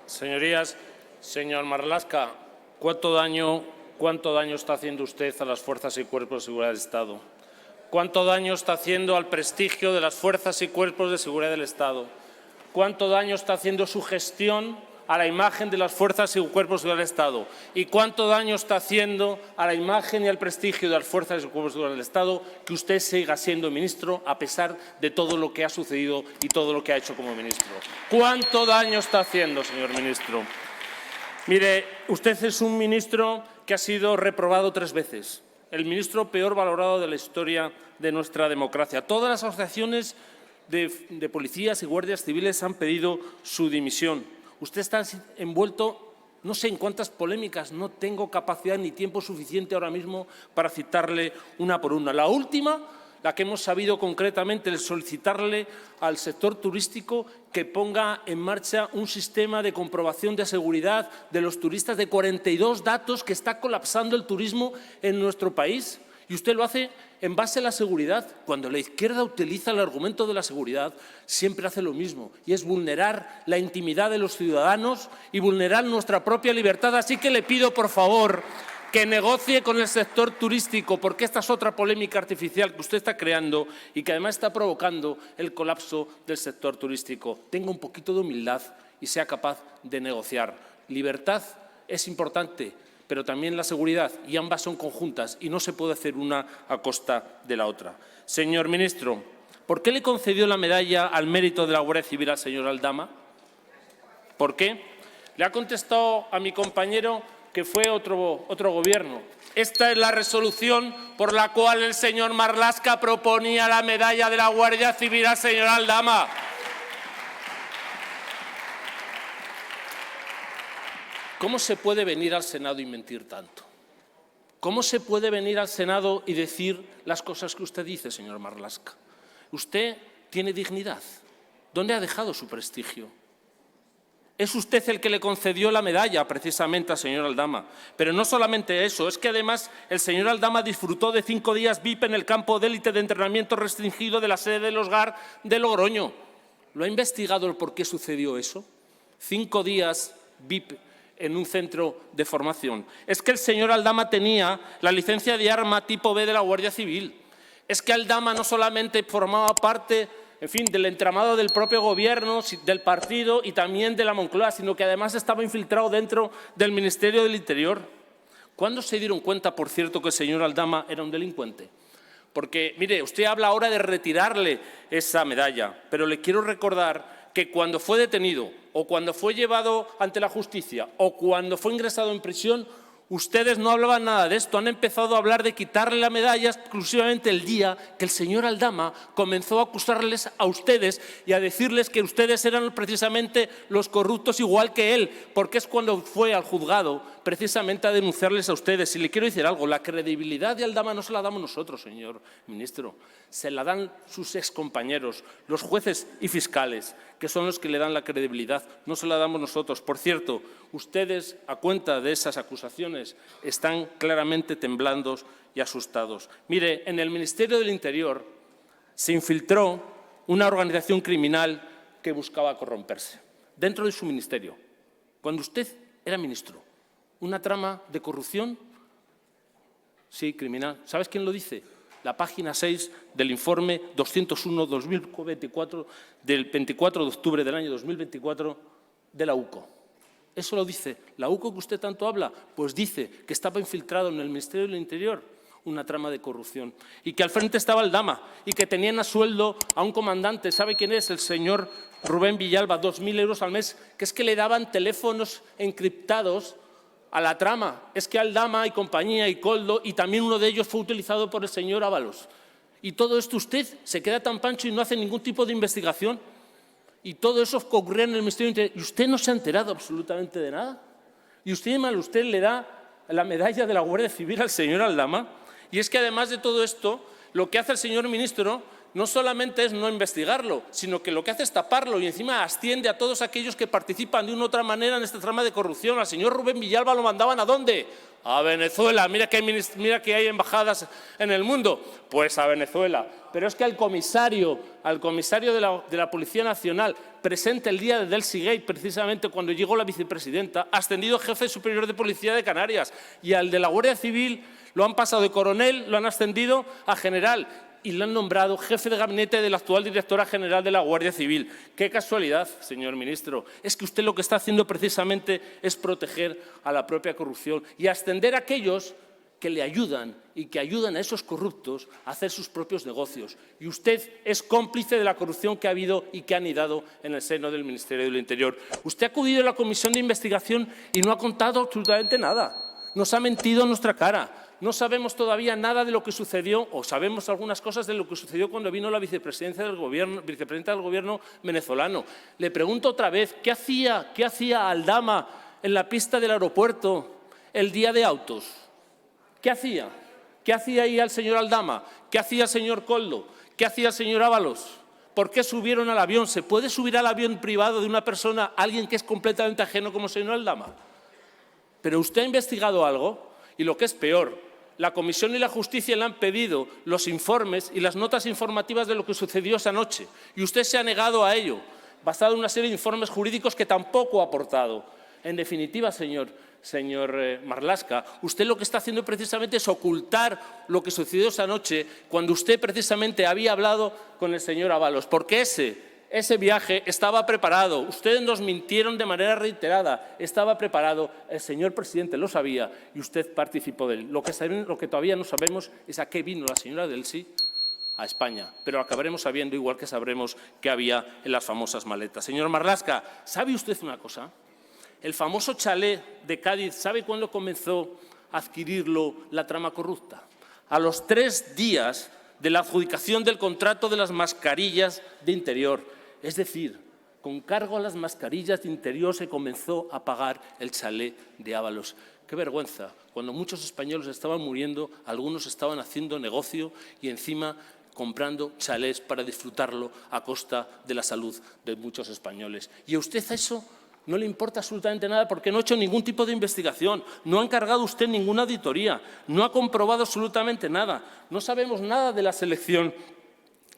Señorías, señor Marlaska, ¿cuánto daño está haciendo usted a las fuerzas y cuerpos de seguridad del Estado? ¿Cuánto daño está haciendo al prestigio de las fuerzas y cuerpos de seguridad del Estado? ¿Cuánto daño está haciendo su gestión a la imagen de las fuerzas y cuerpos de seguridad del Estado? ¿Y cuánto daño está haciendo a la imagen y al prestigio de las fuerzas y cuerpos de seguridad del Estado que usted siga siendo ministro a pesar de todo lo que ha sucedido y todo lo que ha hecho como ministro? ¿Cuánto daño está haciendo, señor ministro? Mire, usted es un ministro que ha sido reprobado 3 veces, el ministro peor valorado de la historia de nuestra democracia. Todas las asociaciones de policías y guardias civiles han pedido su dimisión. Usted está envuelto no sé en cuántas polémicas, no tengo capacidad ni tiempo suficiente ahora mismo para citarle una por una. La última, la que hemos sabido concretamente, es solicitarle al sector turístico que ponga en marcha un sistema de comprobación de seguridad de los turistas de 42 datos que está colapsando el turismo en nuestro país. Y usted lo hace en base a la seguridad. Cuando la izquierda utiliza el argumento de la seguridad, siempre hace lo mismo, y es vulnerar la intimidad de los ciudadanos y vulnerar nuestra propia libertad. Así que le pido, por favor, que negocie con el sector turístico, porque esta es otra polémica artificial que usted está creando y que además está provocando el colapso del sector turístico. Tenga un poquito de humildad y sea capaz de negociar. Libertad es importante, pero también la seguridad, y ambas son conjuntas, y no se puede hacer una a costa de la otra. Señor ministro, ¿por qué le concedió la medalla al mérito de la Guardia Civil al señor Aldama? ¿Por qué? Le ha contestado a mi compañero que fue otro gobierno. Esta es la resolución por la cual el señor Marlaska proponía la medalla de la Guardia Civil al señor Aldama. ¿Cómo se puede venir al Senado y mentir tanto? ¿Cómo se puede venir al Senado y decir las cosas que usted dice, señor Marlaska? Usted tiene dignidad. ¿Dónde ha dejado su prestigio? Es usted el que le concedió la medalla precisamente al señor Aldama. Pero no solamente eso, es que además el señor Aldama disfrutó de 5 días VIP en el campo de élite de entrenamiento restringido de la sede del Osgar de Logroño. ¿Lo ha investigado el por qué sucedió eso? 5 días VIP en un centro de formación. Es que el señor Aldama tenía la licencia de arma tipo B de la Guardia Civil. Es que Aldama no solamente formaba parte, en fin, del entramado del propio gobierno, del partido y también de la Moncloa, sino que además estaba infiltrado dentro del Ministerio del Interior. ¿Cuándo se dieron cuenta, por cierto, que el señor Aldama era un delincuente? Porque, mire, usted habla ahora de retirarle esa medalla, pero le quiero recordar que cuando fue detenido o cuando fue llevado ante la justicia o cuando fue ingresado en prisión, ustedes no hablaban nada de esto. Han empezado a hablar de quitarle la medalla exclusivamente el día que el señor Aldama comenzó a acusarles a ustedes y a decirles que ustedes eran precisamente los corruptos igual que él, porque es cuando fue al juzgado precisamente a denunciarles a ustedes. Y le quiero decir algo, la credibilidad de Aldama no se la damos nosotros, señor ministro, se la dan sus excompañeros, los jueces y fiscales, que son los que le dan la credibilidad, no se la damos nosotros. Por cierto, ustedes, a cuenta de esas acusaciones, están claramente temblando y asustados. Mire, en el Ministerio del Interior se infiltró una organización criminal que buscaba corromperse, dentro de su ministerio, cuando usted era ministro. Una trama de corrupción, sí, criminal. ¿Sabes quién lo dice? La página 6 del informe 201-2024 del 24 de octubre del año 2024 de la UCO. Eso lo dice. La UCO que usted tanto habla, pues dice que estaba infiltrado en el Ministerio del Interior una trama de corrupción y que al frente estaba Aldama y que tenían a sueldo a un comandante. ¿Sabe quién es? El señor Rubén Villalba, 2.000 euros al mes, que es que le daban teléfonos encriptados a la trama. Es que Aldama y compañía y Coldo, y también uno de ellos fue utilizado por el señor Ábalos. Y todo esto usted se queda tan pancho y no hace ningún tipo de investigación. Y todo eso ocurría en el Ministerio del Interior. Y usted no se ha enterado absolutamente de nada. Y usted le da la medalla de la Guardia Civil al señor Aldama. Y es que además de todo esto, lo que hace el señor ministro no solamente es no investigarlo, sino que lo que hace es taparlo y encima asciende a todos aquellos que participan de una u otra manera en esta trama de corrupción. Al señor Rubén Villalba lo mandaban ¿a dónde? A Venezuela. Mira que hay embajadas en el mundo. Pues a Venezuela. Pero es que al comisario de la Policía Nacional, presente el día de Delcy Gate, precisamente cuando llegó la vicepresidenta, ascendido jefe superior de Policía de Canarias, y al de la Guardia Civil lo han pasado de coronel, lo han ascendido a general y lo han nombrado jefe de gabinete de la actual directora general de la Guardia Civil. ¡Qué casualidad, señor ministro! Es que usted lo que está haciendo precisamente es proteger a la propia corrupción y ascender a aquellos que le ayudan y que ayudan a esos corruptos a hacer sus propios negocios. Y usted es cómplice de la corrupción que ha habido y que ha anidado en el seno del Ministerio del Interior. Usted ha acudido a la comisión de investigación y no ha contado absolutamente nada. Nos ha mentido en nuestra cara. No sabemos todavía nada de lo que sucedió, o sabemos algunas cosas de lo que sucedió cuando vino la vicepresidenta del gobierno venezolano. Le pregunto otra vez, ¿qué hacía Aldama en la pista del aeropuerto el día de autos? ¿Qué hacía? ¿Qué hacía ahí el señor Aldama? ¿Qué hacía el señor Koldo? ¿Qué hacía el señor Ábalos? ¿Por qué subieron al avión? ¿Se puede subir al avión privado de una persona, alguien que es completamente ajeno como el señor Aldama? ¿Pero usted ha investigado algo? Y lo que es peor, la Comisión y la Justicia le han pedido los informes y las notas informativas de lo que sucedió esa noche. Y usted se ha negado a ello, basado en una serie de informes jurídicos que tampoco ha aportado. En definitiva, señor Marlaska, usted lo que está haciendo precisamente es ocultar lo que sucedió esa noche cuando usted precisamente había hablado con el señor Ábalos, porque ese viaje estaba preparado. Ustedes nos mintieron de manera reiterada. Estaba preparado, el señor presidente lo sabía y usted participó de él. Lo que todavía no sabemos es a qué vino la señora Delcy a España, pero acabaremos sabiendo, igual que sabremos qué había en las famosas maletas. Señor Marlaska, ¿sabe usted una cosa? El famoso chalet de Cádiz, ¿sabe cuándo comenzó a adquirirlo la trama corrupta? A los 3 días de la adjudicación del contrato de las mascarillas de interior. Es decir, con cargo a las mascarillas de interior se comenzó a pagar el chalet de Ábalos. ¡Qué vergüenza! Cuando muchos españoles estaban muriendo, algunos estaban haciendo negocio y encima comprando chalés para disfrutarlo a costa de la salud de muchos españoles. ¿Y a usted eso no le importa absolutamente nada porque no ha hecho ningún tipo de investigación, no ha encargado usted ninguna auditoría, no ha comprobado absolutamente nada, no sabemos nada de la selección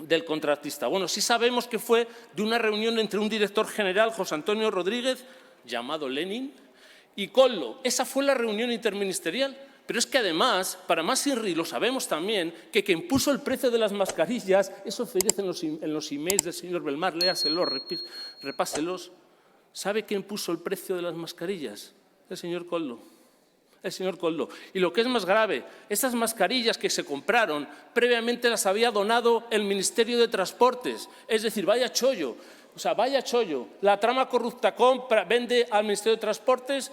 del contratista? Bueno, sí sabemos que fue de una reunión entre un director general, José Antonio Rodríguez, llamado Lenin, y Koldo. Esa fue la reunión interministerial. Pero es que además, para más irri, lo sabemos también, que quien puso el precio de las mascarillas, eso aparece en los emails del señor Belmar, léaselos, repáselos. ¿Sabe quién puso el precio de las mascarillas? El señor Koldo. El señor Koldo. Y lo que es más grave, esas mascarillas que se compraron, previamente las había donado el Ministerio de Transportes. Es decir, vaya chollo. O sea, vaya chollo. La trama corrupta vende al Ministerio de Transportes,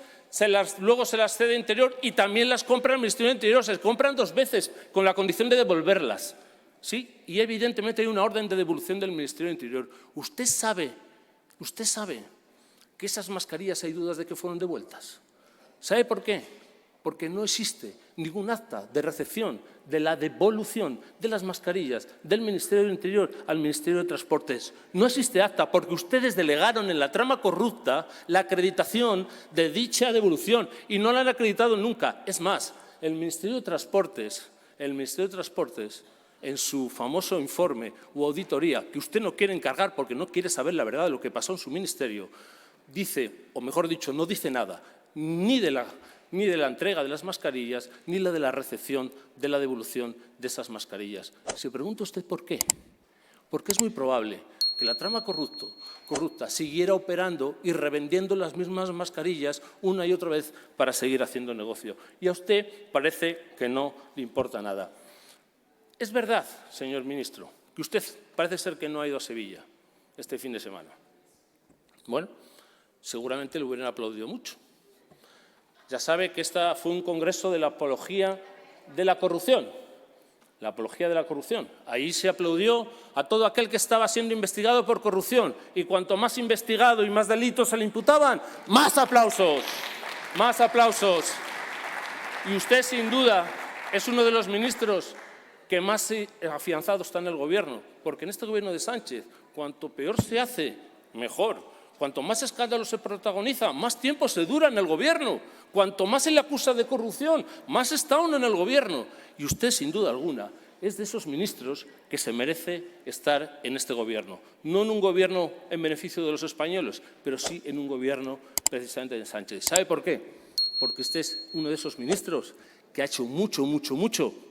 luego se las cede a Interior y también las compra el Ministerio de Interior. Se compran 2 veces con la condición de devolverlas. ¿Sí? Y evidentemente hay una orden de devolución del Ministerio de Interior. Usted sabe que esas mascarillas hay dudas de que fueron devueltas. ¿Sabe por qué? Porque no existe ningún acta de recepción de la devolución de las mascarillas del Ministerio del Interior al Ministerio de Transportes. No existe acta porque ustedes delegaron en la trama corrupta la acreditación de dicha devolución y no la han acreditado nunca. Es más, el Ministerio de Transportes, en su famoso informe u auditoría, que usted no quiere encargar porque no quiere saber la verdad de lo que pasó en su ministerio, dice, o mejor dicho, no dice nada, ni de la entrega de las mascarillas, ni la de la recepción de la devolución de esas mascarillas. Se pregunta usted por qué. Porque es muy probable que la trama corrupta siguiera operando y revendiendo las mismas mascarillas una y otra vez para seguir haciendo negocio. Y a usted parece que no le importa nada. Es verdad, señor ministro, que usted parece ser que no ha ido a Sevilla este fin de semana. Bueno, seguramente le hubieran aplaudido mucho. Ya sabe que este fue un congreso de la apología de la corrupción. La apología de la corrupción. Ahí se aplaudió a todo aquel que estaba siendo investigado por corrupción. Y cuanto más investigado y más delitos se le imputaban, más aplausos. Más aplausos. Y usted, sin duda, es uno de los ministros que más afianzado está en el Gobierno, porque en este Gobierno de Sánchez, cuanto peor se hace, mejor. Cuanto más escándalos se protagoniza, más tiempo se dura en el Gobierno. Cuanto más se le acusa de corrupción, más está uno en el Gobierno. Y usted, sin duda alguna, es de esos ministros que se merece estar en este Gobierno. No en un Gobierno en beneficio de los españoles, pero sí en un Gobierno precisamente de Sánchez. ¿Sabe por qué? Porque usted es uno de esos ministros que ha hecho mucho,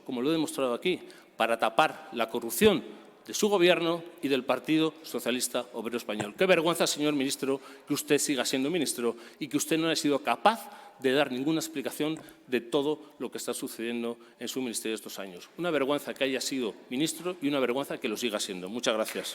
como lo he demostrado aquí, para tapar la corrupción de su Gobierno y del Partido Socialista Obrero Español. Qué vergüenza, señor ministro, que usted siga siendo ministro y que usted no haya sido capaz de dar ninguna explicación de todo lo que está sucediendo en su ministerio estos años. Una vergüenza que haya sido ministro y una vergüenza que lo siga siendo. Muchas gracias.